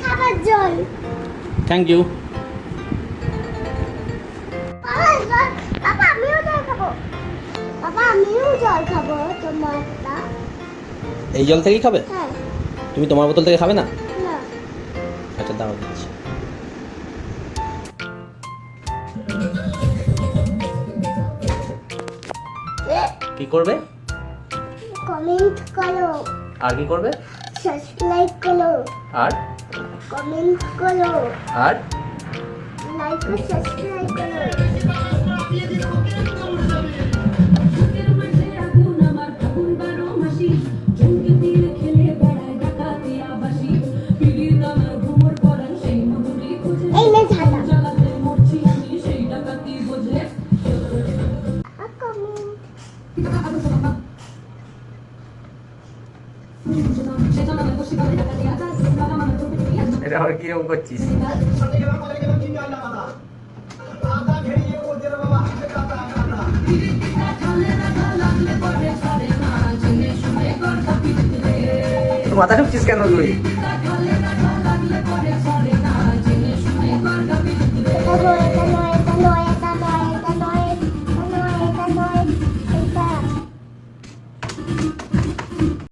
খাবার জল। Thank you. বাবা আমিও জল খাবো। বাবা আমিও জল খাবো তোমারটা। এই জল থেকেই খাবে? হ্যাঁ। তুমি তোমার বোতল থেকে খাবে না? না। আচ্ছা দাঁড়াও দিচ্ছি। কি করবে? কমেন্ট করো। আর কি করবে? সাবস্ক্রাইব করো। আর কমেন্ট করো। আর লাইক ও সাবস্ক্রাইব করো। এই নে ঝাড়া। এটা আবার কিরকম করছিস? মাথা ঢুকছিস কেন তুই? তারপরে